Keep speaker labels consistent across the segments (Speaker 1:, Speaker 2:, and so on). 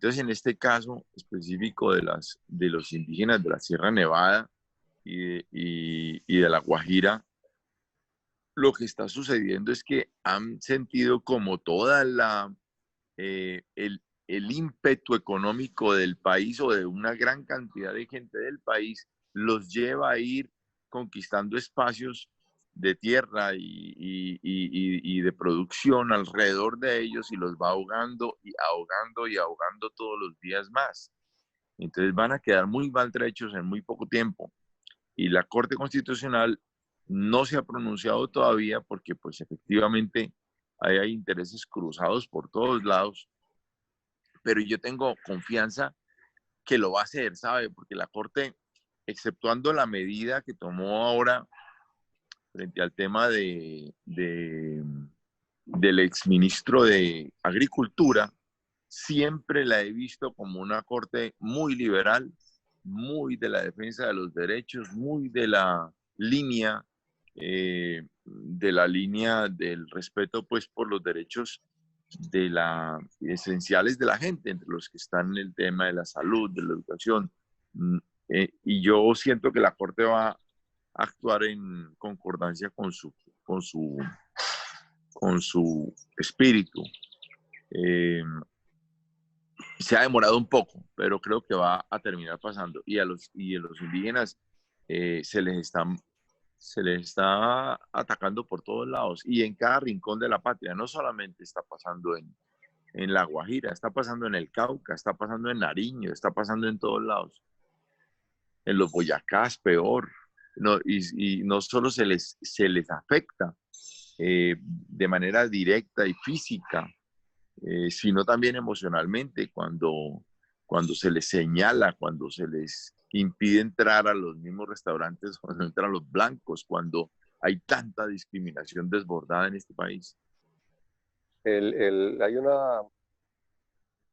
Speaker 1: Entonces, en este caso específico de los indígenas de la Sierra Nevada y de la Guajira, lo que está sucediendo es que han sentido como toda el ímpetu económico del país o de una gran cantidad de gente del país los lleva a ir conquistando espacios de tierra y de producción alrededor de ellos y los va ahogando y ahogando y ahogando todos los días más. Entonces van a quedar muy maltrechos en muy poco tiempo. Y la Corte Constitucional no se ha pronunciado todavía porque pues efectivamente hay intereses cruzados por todos lados, pero yo tengo confianza que lo va a hacer, ¿sabe? Porque la Corte, exceptuando la medida que tomó ahora frente al tema del exministro de Agricultura, siempre la he visto como una Corte muy liberal, muy de la defensa de los derechos, muy de la línea del respeto pues por los derechos esenciales de la gente, entre los que están en el tema de la salud, de la educación. Y yo siento que la Corte va a actuar en concordancia con su espíritu. Eh, Se ha demorado un poco, pero creo que va a terminar pasando. Y a los indígenas se se les está atacando por todos lados y en cada rincón de la patria. No solamente está pasando en La Guajira, está pasando en el Cauca, está pasando en Nariño, está pasando en todos lados. En los Boyacás, peor. No, y no solo se les afecta de manera directa y física, sino también emocionalmente, cuando se les señala, cuando se les impide entrar a los mismos restaurantes, cuando entran los blancos, cuando hay tanta discriminación desbordada en este país.
Speaker 2: Hay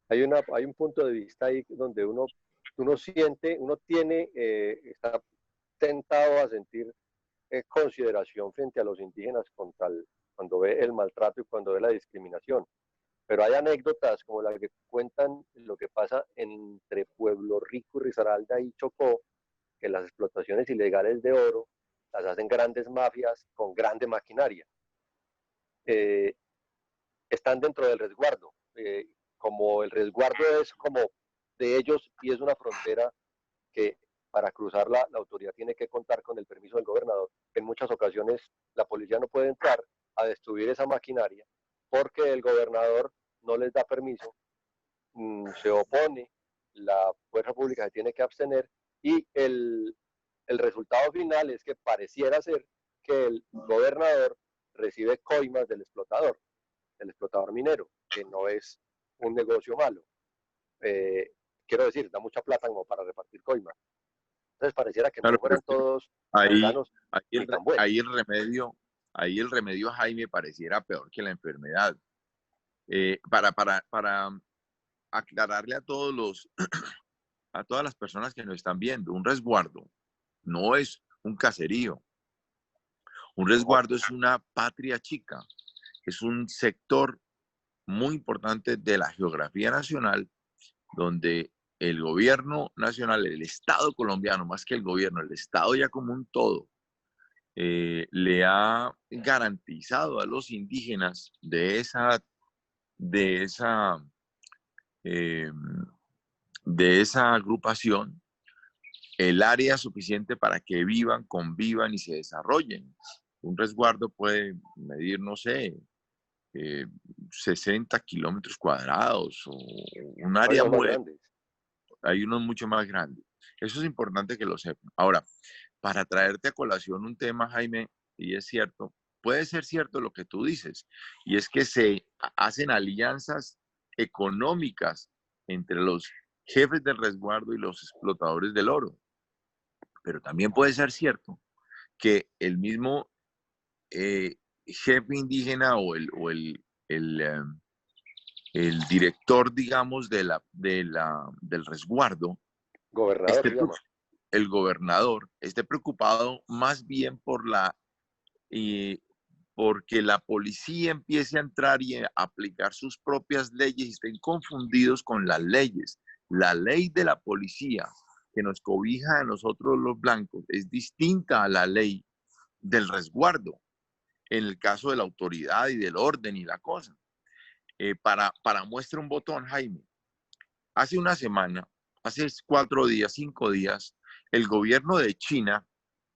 Speaker 2: hay un punto de vista ahí donde uno siente, uno tiene, está tentado a sentir consideración frente a los indígenas cuando ve el maltrato y cuando ve la discriminación. Pero hay anécdotas como la que cuentan lo que pasa entre Pueblo Rico y Risaralda y Chocó, que las explotaciones ilegales de oro las hacen grandes mafias con grande maquinaria. Eh, Están dentro del resguardo. Como el resguardo es como de ellos y es una frontera que para cruzarla la autoridad tiene que contar con el permiso del gobernador. En muchas ocasiones la policía no puede entrar a destruir esa maquinaria porque el gobernador no les da permiso, se opone, la fuerza pública se tiene que abstener y el resultado final es que pareciera ser que el gobernador recibe coimas del explotador minero, que no es un negocio malo. Quiero decir, da mucha plata como para repartir coimas. Entonces pareciera que
Speaker 1: Claro,
Speaker 2: no
Speaker 1: pero
Speaker 2: fueran todos tan
Speaker 1: ahí,
Speaker 2: sanos ni tan buenos.
Speaker 1: ahí el remedio, Jaime, pareciera peor que la enfermedad. Para aclararle a a todas las personas que nos están viendo, un resguardo no es un caserío. Un resguardo es una patria chica, es un sector muy importante de la geografía nacional donde el gobierno nacional, el Estado colombiano, más que el gobierno, el Estado ya como un todo, le ha garantizado a los indígenas de esa, eh, de esa agrupación el área suficiente para que vivan, convivan y se desarrollen. Un resguardo puede medir, no sé, 60 kilómetros cuadrados o un
Speaker 2: Hay
Speaker 1: área
Speaker 2: unos más
Speaker 1: muy,
Speaker 2: grandes.
Speaker 1: hay uno mucho más grande. Eso es importante que lo sepan. Ahora, para traerte a colación un tema, Jaime, y es cierto, puede ser cierto lo que tú dices, y es que se hacen alianzas económicas entre los jefes del resguardo y los explotadores del oro. Pero también puede ser cierto que el mismo jefe indígena el director, digamos, del resguardo,
Speaker 2: Gobernador
Speaker 1: esté,
Speaker 2: se llama.
Speaker 1: el gobernador, esté preocupado más bien por la eh, porque la policía empiece a entrar y a aplicar sus propias leyes y estén confundidos con las leyes. La ley de la policía que nos cobija a nosotros los blancos es distinta a la ley del resguardo en el caso de la autoridad y del orden y la cosa. Para muestra un botón, Jaime, hace una semana, hace 4 días, 5 días, el gobierno de China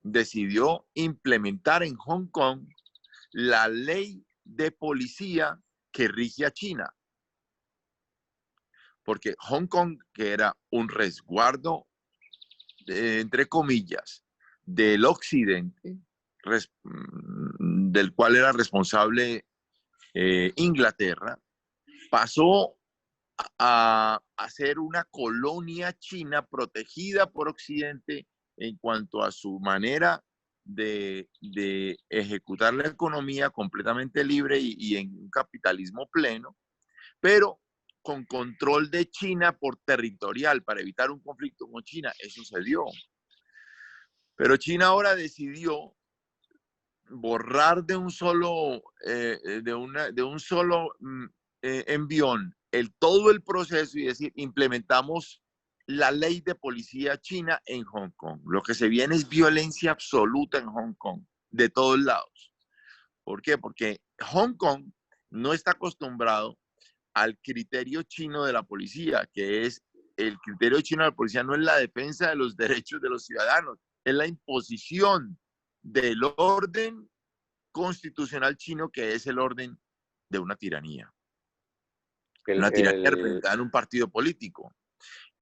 Speaker 1: decidió implementar en Hong Kong la ley de policía que rige a China. Porque Hong Kong, que era un resguardo, entre comillas, del occidente, del cual era responsable Inglaterra, pasó a ser una colonia china protegida por Occidente en cuanto a su manera de ejecutar la economía completamente libre y en un capitalismo pleno, pero con control de China por territorial para evitar un conflicto con China. Eso se dio. Pero China ahora decidió borrar de un solo, envión todo el proceso y decir, implementamos la ley de policía china en Hong Kong. Lo que se viene es violencia absoluta en Hong Kong, de todos lados. ¿Por qué? Porque Hong Kong no está acostumbrado al criterio chino de la policía, que es el criterio chino de la policía no es la defensa de los derechos de los ciudadanos, es la imposición del orden constitucional chino, que es el orden de una tiranía. Una tiranía representada en un partido político.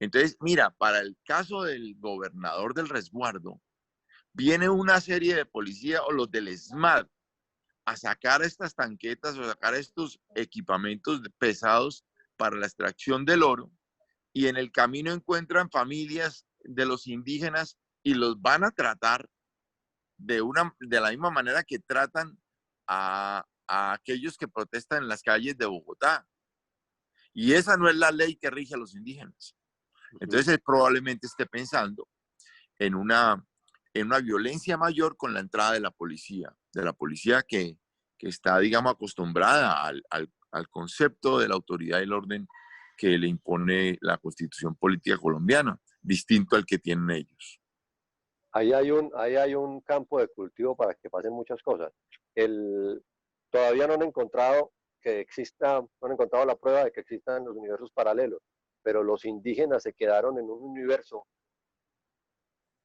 Speaker 1: Entonces, mira, para el caso del gobernador del resguardo, viene una serie de policía o los del SMAT a sacar estas tanquetas o sacar estos equipamientos pesados para la extracción del oro, y en el camino encuentran familias de los indígenas y los van a tratar de la misma manera que tratan a aquellos que protestan en las calles de Bogotá. Y esa no es la ley que rige a los indígenas. Entonces él probablemente esté pensando en una violencia mayor con la entrada de la policía que está, digamos, acostumbrada al concepto de la autoridad y el orden que le impone la Constitución política colombiana, distinto al que tienen ellos.
Speaker 2: Ahí hay un campo de cultivo para que pasen muchas cosas. Todavía no han encontrado la prueba de que existan los universos paralelos, pero los indígenas se quedaron en un universo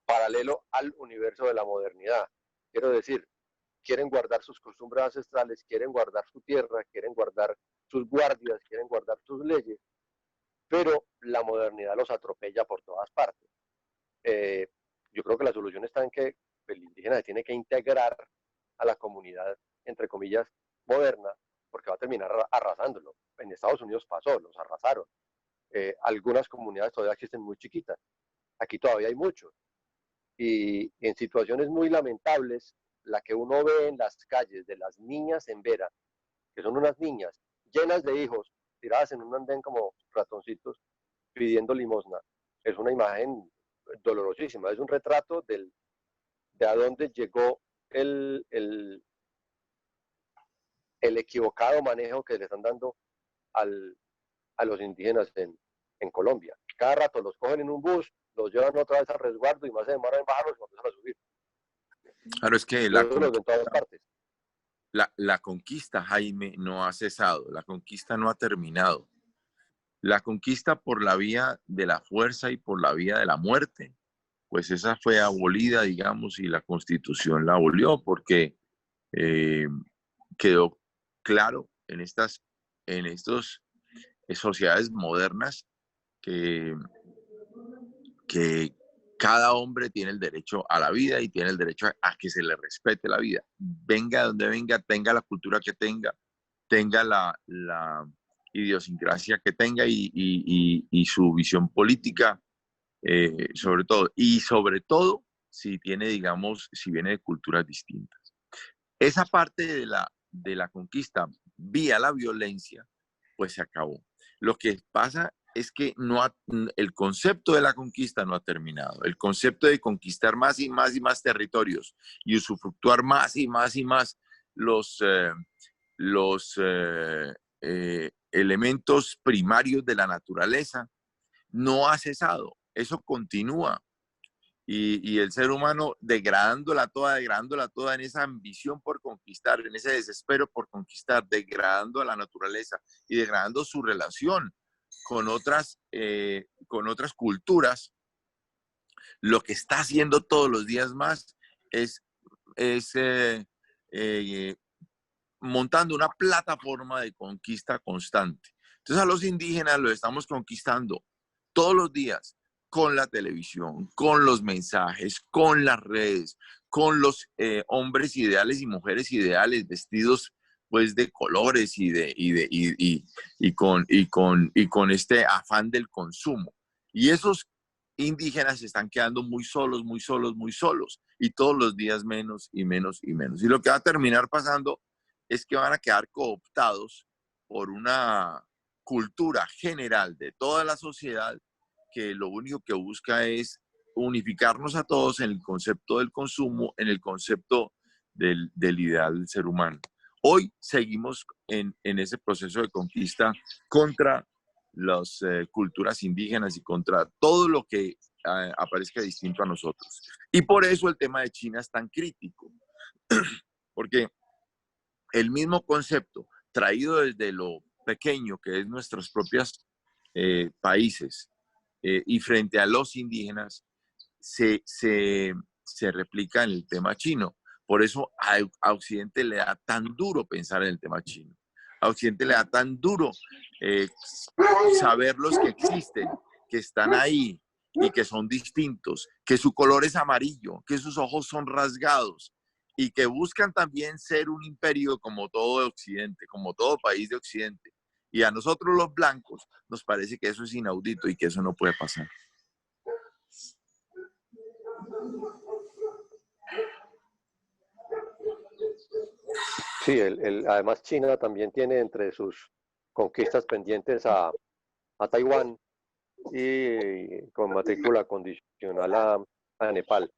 Speaker 2: paralelo al universo de la modernidad. Quiero decir, quieren guardar sus costumbres ancestrales, quieren guardar su tierra, quieren guardar sus guardias, quieren guardar sus leyes, pero la modernidad los atropella por todas partes. Yo creo que la solución está en que el indígena se tiene que integrar a la comunidad, entre comillas, moderna, porque va a terminar arrasándolo. En Estados Unidos pasó, los arrasaron. Algunas comunidades todavía existen muy chiquitas. Aquí todavía hay muchos. Y en situaciones muy lamentables, la que uno ve en las calles de las niñas en Vera, que son unas niñas llenas de hijos, tiradas en un andén como ratoncitos, pidiendo limosna, es una imagen dolorosísima, es un retrato de a dónde llegó el equivocado manejo que le están dando a los indígenas en Colombia. Cada rato los cogen en un bus, los llevan otra vez al resguardo y más se demoran en bajarlos y empiezan a subir.
Speaker 1: Claro, es que la conquista, Jaime, no ha cesado, la conquista no ha terminado. La conquista por la vía de la fuerza y por la vía de la muerte, pues esa fue abolida, digamos, y la Constitución la abolió porque quedó claro en estas sociedades modernas que cada hombre tiene el derecho a la vida y tiene el derecho a que se le respete la vida. Venga de donde venga, tenga la cultura que tenga la idiosincrasia que tenga y su visión política, sobre todo. Y sobre todo, si tiene, digamos, si viene de culturas distintas. Esa parte de la conquista vía la violencia, pues se acabó. Lo que pasa es que el concepto de la conquista no ha terminado. El concepto de conquistar más y más y más territorios y usufructuar más y más y más los elementos primarios de la naturaleza, no ha cesado, eso continúa. Y el ser humano degradándola toda en esa ambición por conquistar, en ese desespero por conquistar, degradando a la naturaleza y degradando su relación con otras culturas, lo que está haciendo todos los días más es montando una plataforma de conquista constante. Entonces a los indígenas los estamos conquistando todos los días con la televisión, con los mensajes, con las redes, con los hombres ideales y mujeres ideales vestidos pues de colores con este afán del consumo. Y esos indígenas se están quedando muy solos, muy solos, muy solos, y todos los días menos y menos y menos. Y lo que va a terminar pasando es que van a quedar cooptados por una cultura general de toda la sociedad que lo único que busca es unificarnos a todos en el concepto del consumo, en el concepto del ideal del ser humano. Hoy seguimos en ese proceso de conquista contra las culturas indígenas y contra todo lo que aparezca distinto a nosotros. Y por eso el tema de China es tan crítico, porque el mismo concepto traído desde lo pequeño que es nuestros propios países y frente a los indígenas se replica en el tema chino. Por eso a Occidente le da tan duro pensar en el tema chino. A Occidente le da tan duro saber los que existen, que están ahí y que son distintos, que su color es amarillo, que sus ojos son rasgados y que buscan también ser un imperio como todo Occidente, como todo país de Occidente. Y a nosotros los blancos nos parece que eso es inaudito y que eso no puede pasar.
Speaker 2: Sí, además China también tiene entre sus conquistas pendientes a Taiwán y con matrícula condicional a Nepal.